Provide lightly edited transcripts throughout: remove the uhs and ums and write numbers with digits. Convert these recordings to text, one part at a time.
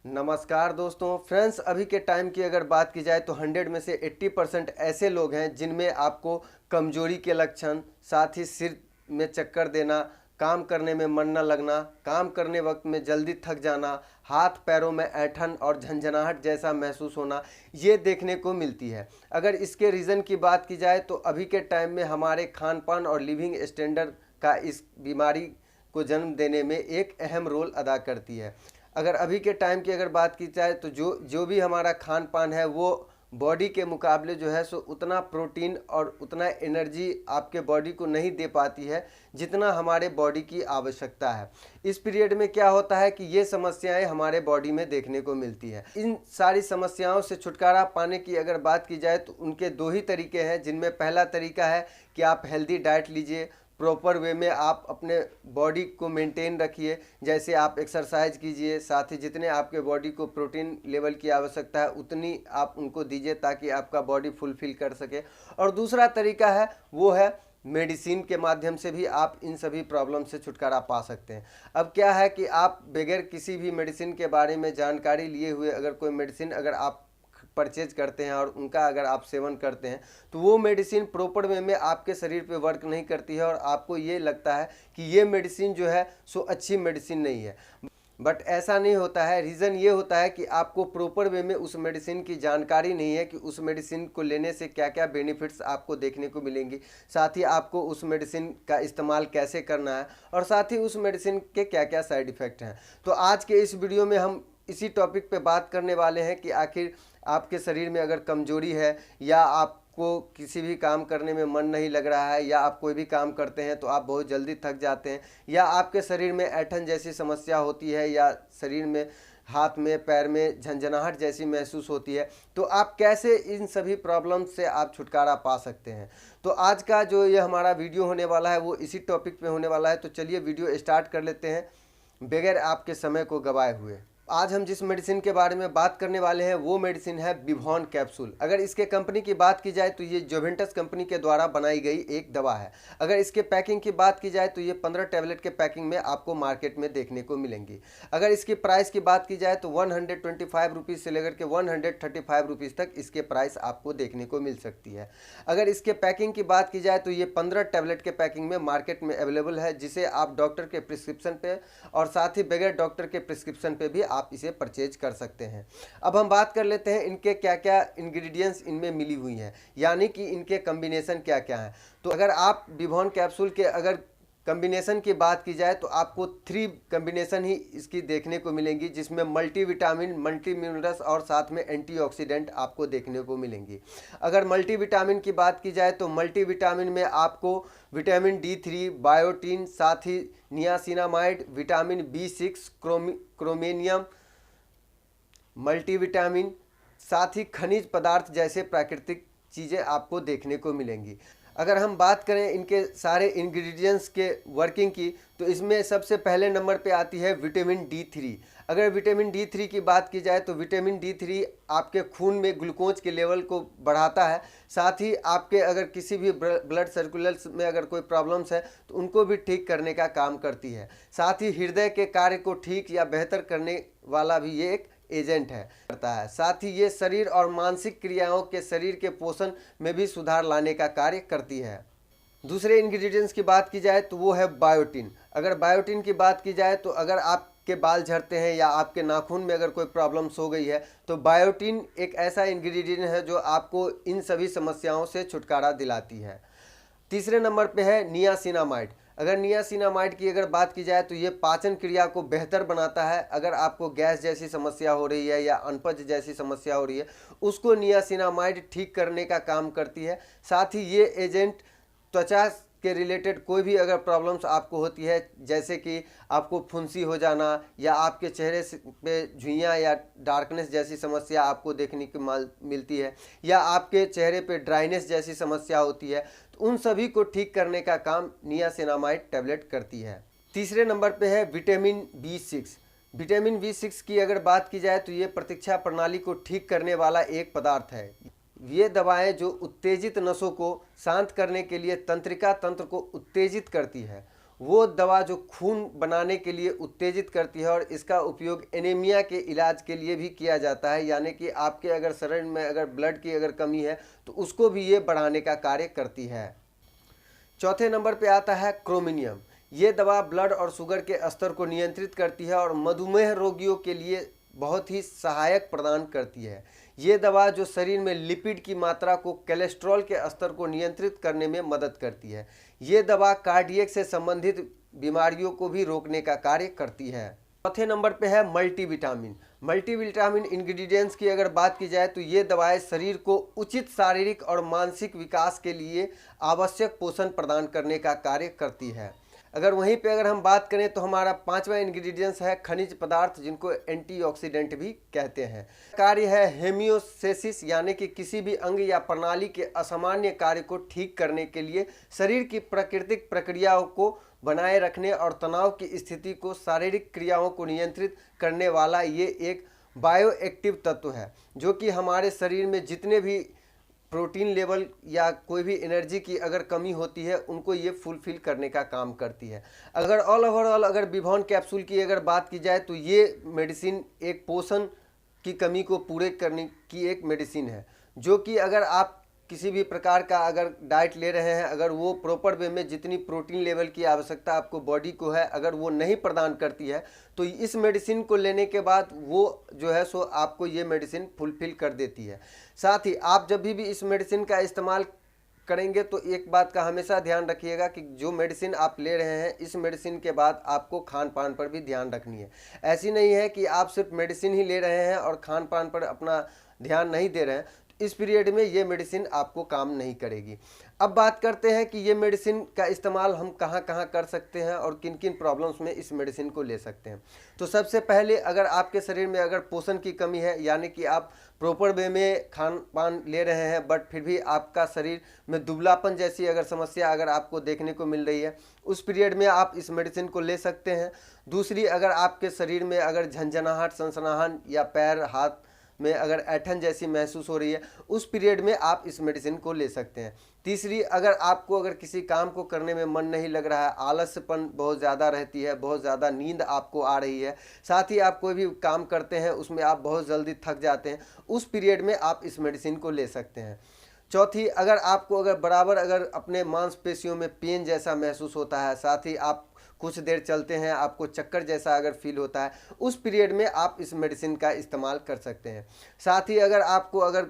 नमस्कार दोस्तों। फ्रेंड्स, अभी के टाइम की अगर बात की जाए तो 100 में से 80% ऐसे लोग हैं जिनमें आपको कमजोरी के लक्षण, साथ ही सिर में चक्कर देना, काम करने में मन न लगना, काम करने वक्त में जल्दी थक जाना, हाथ पैरों में ऐंठन और झंझनाहट जैसा महसूस होना, ये देखने को मिलती है। अगर इसके रीज़न की बात की जाए तो अभी के टाइम में हमारे खान पान और लिविंग स्टैंडर्ड का इस बीमारी को जन्म देने में एक अहम रोल अदा करती है। अगर अभी के टाइम की अगर बात की जाए तो जो जो भी हमारा खान पान है वो बॉडी के मुकाबले जो है सो उतना प्रोटीन और उतना एनर्जी आपके बॉडी को नहीं दे पाती है जितना हमारे बॉडी की आवश्यकता है। इस पीरियड में क्या होता है कि ये समस्याएं हमारे बॉडी में देखने को मिलती है। इन सारी समस्याओं से छुटकारा पाने की अगर बात की जाए तो उनके दो ही तरीके हैं, जिनमें पहला तरीका है कि आप हेल्दी डाइट लीजिए, प्रॉपर वे में आप अपने बॉडी को मेंटेन रखिए। जैसे आप एक्सरसाइज कीजिए, साथ ही जितने आपके बॉडी को प्रोटीन लेवल की आवश्यकता है उतनी आप उनको दीजिए ताकि आपका बॉडी फुलफिल कर सके। और दूसरा तरीका है वो है मेडिसिन के माध्यम से भी आप इन सभी प्रॉब्लम से छुटकारा पा सकते हैं। अब क्या है कि आप बगैर किसी भी मेडिसिन के बारे में जानकारी लिए हुए अगर कोई मेडिसिन अगर आप परचेज करते हैं और उनका अगर आप सेवन करते हैं तो वो मेडिसिन प्रॉपर वे में आपके शरीर पे वर्क नहीं करती है और आपको ये लगता है कि ये मेडिसिन जो है सो अच्छी मेडिसिन नहीं है। बट ऐसा नहीं होता है। रीज़न ये होता है कि आपको प्रॉपर वे में उस मेडिसिन की जानकारी नहीं है कि उस मेडिसिन को लेने से क्या क्या बेनिफिट्स आपको देखने को मिलेंगी, साथ ही आपको उस मेडिसिन का इस्तेमाल कैसे करना है और साथ ही उस मेडिसिन के क्या क्या साइड इफ़ेक्ट हैं। तो आज के इस वीडियो में हम इसी टॉपिक पे बात करने वाले हैं कि आखिर आपके शरीर में अगर कमजोरी है या आपको किसी भी काम करने में मन नहीं लग रहा है या आप कोई भी काम करते हैं तो आप बहुत जल्दी थक जाते हैं या आपके शरीर में ऐंठन जैसी समस्या होती है या शरीर में हाथ में पैर में झंझनाहट जैसी महसूस होती है, तो आप कैसे इन सभी प्रॉब्लम से आप छुटकारा पा सकते हैं। तो आज का जो ये हमारा वीडियो होने वाला है वो इसी टॉपिक पे होने वाला है। तो चलिए वीडियो स्टार्ट कर लेते हैं बगैर आपके समय को गवाए हुए। आज हम जिस मेडिसिन के बारे में बात करने वाले हैं वो मेडिसिन है बिवॉन कैप्सूल। अगर इसके कंपनी की बात की जाए तो ये जोवेंटस कंपनी के द्वारा बनाई गई एक दवा है। अगर इसके पैकिंग की बात की जाए तो ये 15 टैबलेट के पैकिंग में आपको मार्केट में देखने को मिलेंगी। अगर इसकी प्राइस की बात की जाए तो 125 रुपीज़ से लेकर के 135 रुपीज़ तक इसके प्राइस आपको देखने को मिल सकती है। अगर इसके पैकिंग की बात की जाए तो ये 15 टैबलेट के पैकिंग में मार्केट में अवेलेबल है, जिसे आप डॉक्टर के प्रिस्क्रिप्शन पे और साथ ही बगैर डॉक्टर के प्रिस्क्रिप्शन पे भी आप इसे परचेज कर सकते हैं। अब हम बात कर लेते हैं इनके क्या क्या इंग्रेडिएंट्स इनमें मिली हुई हैं, यानी कि इनके कम्बिनेशन क्या क्या हैं। तो अगर आप बिवॉन कैप्सूल के अगर कम्बिनेशन की बात की जाए तो आपको 3 कम्बिनेशन ही इसकी देखने को मिलेंगी, जिसमें मल्टीविटामिन, मल्टी मिनरल्स और साथ में एंटीऑक्सीडेंट आपको देखने को मिलेंगी। अगर मल्टीविटामिन की बात की जाए तो मल्टीविटामिन में आपको विटामिन D3, बायोटीन, साथ ही नियासिनामाइड, विटामिन B6, क्रोमेनियम, मल्टीविटामिन, साथ ही खनिज पदार्थ जैसे प्राकृतिक चीज़ें आपको देखने को मिलेंगी। अगर हम बात करें इनके सारे इंग्रेडिएंट्स के वर्किंग की तो इसमें सबसे पहले नंबर पे आती है विटामिन D3। अगर विटामिन D3 की बात की जाए तो विटामिन D3 आपके खून में ग्लूकोज के लेवल को बढ़ाता है, साथ ही आपके अगर किसी भी ब्लड सर्कुलेट्स में अगर कोई प्रॉब्लम्स है तो उनको भी ठीक करने का काम करती है। साथ ही हृदय के कार्य को ठीक या बेहतर करने वाला भी ये एक एजेंट है करता है। साथ ही ये शरीर और मानसिक क्रियाओं के शरीर के पोषण में भी सुधार लाने का कार्य करती है। दूसरे इंग्रेडिएंट्स की बात की जाए तो वो है बायोटीन। अगर बायोटीन की बात की जाए तो अगर आपके बाल झड़ते हैं या आपके नाखून में अगर कोई प्रॉब्लम्स हो गई है तो बायोटीन एक ऐसा इंग्रेडिएंट है जो आपको इन सभी समस्याओं से छुटकारा दिलाती है। तीसरे नंबर पे है नियासिनामाइड। अगर नियासिनामाइड की अगर बात की जाए तो ये पाचन क्रिया को बेहतर बनाता है। अगर आपको गैस जैसी समस्या हो रही है या अनपच जैसी समस्या हो रही है उसको नियासिनामाइड ठीक करने का काम करती है। साथ ही ये एजेंट त्वचा के रिलेटेड कोई भी अगर प्रॉब्लम्स आपको होती है, जैसे कि आपको फुंसी हो जाना या आपके चेहरे पे झुर्रियाँ या डार्कनेस जैसी समस्या आपको देखने को मिलती है या आपके चेहरे पे ड्राइनेस जैसी समस्या होती है, तो उन सभी को ठीक करने का काम नियासिनामाइड टैबलेट करती है। तीसरे नंबर पे है विटामिन B6। विटामिन B6 की अगर बात की जाए तो ये प्रतीक्षा प्रणाली को ठीक करने वाला एक पदार्थ है। ये दवाएं जो उत्तेजित नसों को शांत करने के लिए तंत्रिका तंत्र को उत्तेजित करती है वो दवा जो खून बनाने के लिए उत्तेजित करती है और इसका उपयोग एनीमिया के इलाज के लिए भी किया जाता है, यानी कि आपके अगर शरीर में अगर ब्लड की अगर कमी है तो उसको भी ये बढ़ाने का कार्य करती है। चौथे नंबर पे आता है क्रोमिनियम। ये दवा ब्लड और शुगर के स्तर को नियंत्रित करती है और मधुमेह रोगियों के लिए बहुत ही सहायक प्रदान करती है। ये दवा जो शरीर में लिपिड की मात्रा को, कोलेस्ट्रॉल के स्तर को नियंत्रित करने में मदद करती है। ये दवा कार्डियक से संबंधित बीमारियों को भी रोकने का कार्य करती है। चौथे नंबर पे है मल्टीविटामिन। मल्टीविटामिन इंग्रेडिएंट्स की अगर बात की जाए तो ये दवाएं शरीर को उचित शारीरिक और मानसिक विकास के लिए आवश्यक पोषण प्रदान करने का कार्य करती है। अगर वहीं पे अगर हम बात करें तो हमारा पांचवा इंग्रेडिएंट्स है खनिज पदार्थ, जिनको एंटीऑक्सीडेंट भी कहते हैं। कार्य है हेमियोस्टेसिस, यानी कि किसी भी अंग या प्रणाली के असामान्य कार्य को ठीक करने के लिए शरीर की प्राकृतिक प्रक्रियाओं को बनाए रखने और तनाव की स्थिति को, शारीरिक क्रियाओं को नियंत्रित करने वाला ये एक बायोएक्टिव तत्व है, जो कि हमारे शरीर में जितने भी प्रोटीन लेवल या कोई भी एनर्जी की अगर कमी होती है उनको ये फुलफिल करने का काम करती है। अगर ऑल ओवरऑल अगर विभॉन कैप्सूल की अगर बात की जाए तो ये मेडिसिन एक पोषण की कमी को पूरे करने की एक मेडिसिन है, जो कि अगर आप किसी भी प्रकार का अगर डाइट ले रहे हैं, अगर वो प्रॉपर वे में जितनी प्रोटीन लेवल की आवश्यकता आपको बॉडी को है अगर वो नहीं प्रदान करती है तो इस मेडिसिन को लेने के बाद वो जो है सो आपको ये मेडिसिन फुलफिल कर देती है। साथ ही आप जब भी इस मेडिसिन का इस्तेमाल करेंगे तो एक बात का हमेशा ध्यान रखिएगा कि जो मेडिसिन आप ले रहे हैं इस मेडिसिन के बाद आपको खान पान पर भी ध्यान रखनी है। ऐसी नहीं है कि आप सिर्फ मेडिसिन ही ले रहे हैं और खान पान पर अपना ध्यान नहीं दे रहे हैं, इस पीरियड में ये मेडिसिन आपको काम नहीं करेगी। अब बात करते हैं कि ये मेडिसिन का इस्तेमाल हम कहाँ कहाँ कर सकते हैं और किन किन प्रॉब्लम्स में इस मेडिसिन को ले सकते हैं। तो सबसे पहले अगर आपके शरीर में अगर पोषण की कमी है, यानी कि आप प्रॉपर वे में खान पान ले रहे हैं बट फिर भी आपका शरीर में दुबलापन जैसी अगर समस्या अगर आपको देखने को मिल रही है, उस पीरियड में आप इस मेडिसिन को ले सकते हैं। दूसरी, अगर आपके शरीर में अगर झंझनाहट, सनसनाहट या पैर हाथ में अगर ऐठन जैसी महसूस हो रही है, उस पीरियड में आप इस मेडिसिन को ले सकते हैं। तीसरी, अगर आपको अगर किसी काम को करने में मन नहीं लग रहा है, आलस्यपन बहुत ज़्यादा रहती है, बहुत ज़्यादा नींद आपको आ रही है, साथ ही आप कोई भी काम करते हैं उसमें आप बहुत जल्दी थक जाते हैं, उस पीरियड में आप इस मेडिसिन को ले सकते हैं। चौथी, अगर आपको अगर बराबर अगर अपने मांसपेशियों में पेन जैसा महसूस होता है, साथ ही आप कुछ देर चलते हैं आपको चक्कर जैसा अगर फील होता है, उस पीरियड में आप इस मेडिसिन का इस्तेमाल कर सकते हैं। साथ ही अगर आपको अगर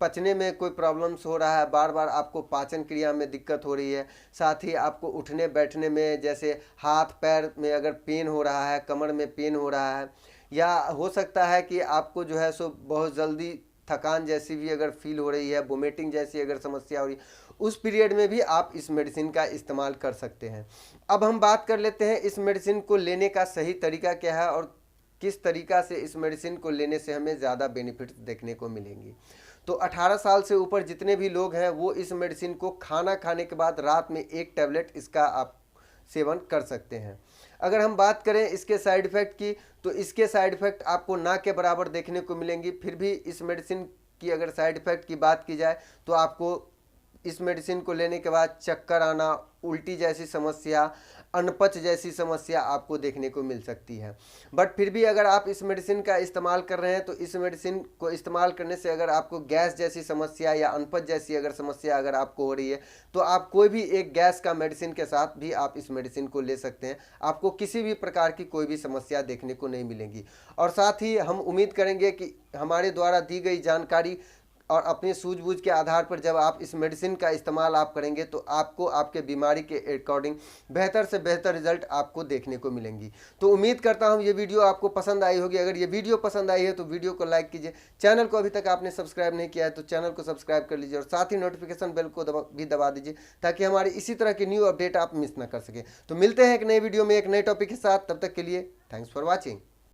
पचने में कोई प्रॉब्लम्स हो रहा है, बार बार आपको पाचन क्रिया में दिक्कत हो रही है, साथ ही आपको उठने बैठने में जैसे हाथ पैर में अगर पेन हो रहा है, कमर में पेन हो रहा है, या हो सकता है कि आपको जो है सो बहुत जल्दी थकान जैसी भी अगर फील हो रही है, वोमिटिंग जैसी अगर समस्या हो रही है, उस पीरियड में भी आप इस मेडिसिन का इस्तेमाल कर सकते हैं। अब हम बात कर लेते हैं इस मेडिसिन को लेने का सही तरीका क्या है और किस तरीका से इस मेडिसिन को लेने से हमें ज़्यादा बेनिफिट्स देखने को मिलेंगी। तो 18 साल से ऊपर जितने भी लोग हैं वो इस मेडिसिन को खाना खाने के बाद रात में 1 टैबलेट इसका आप सेवन कर सकते हैं। अगर हम बात करें इसके साइड इफ़ेक्ट की, तो इसके साइड इफ़ेक्ट आपको ना के बराबर देखने को मिलेंगी। फिर भी इस मेडिसिन की अगर साइड इफ़ेक्ट की बात की जाए तो आपको इस मेडिसिन को लेने के बाद चक्कर आना, उल्टी जैसी समस्या, अनपच जैसी समस्या आपको देखने को मिल सकती है। बट फिर भी अगर आप इस मेडिसिन का इस्तेमाल कर रहे हैं तो इस मेडिसिन को इस्तेमाल करने से अगर आपको गैस जैसी समस्या या अनपच जैसी अगर समस्या अगर आपको हो रही है तो आप कोई भी एक गैस का मेडिसिन के साथ भी आप इस मेडिसिन को ले सकते हैं। आपको किसी भी प्रकार की कोई भी समस्या देखने को नहीं मिलेगी। और साथ ही हम उम्मीद करेंगे कि हमारे द्वारा दी गई जानकारी और अपनी सूझबूझ के आधार पर जब आप इस मेडिसिन का इस्तेमाल आप करेंगे तो आपको आपके बीमारी के अकॉर्डिंग बेहतर से बेहतर रिजल्ट आपको देखने को मिलेंगी। तो उम्मीद करता हूँ ये वीडियो आपको पसंद आई होगी। अगर ये वीडियो पसंद आई है तो वीडियो को लाइक कीजिए, चैनल को अभी तक आपने सब्सक्राइब नहीं किया है तो चैनल को सब्सक्राइब कर लीजिए और साथ ही नोटिफिकेशन बेल को भी दबा दीजिए ताकि हमारी इसी तरह की न्यू अपडेट आप मिस ना कर सकें। तो मिलते हैं एक नए वीडियो में एक नए टॉपिक के साथ, तब तक के लिए थैंक्स फॉर वॉचिंग।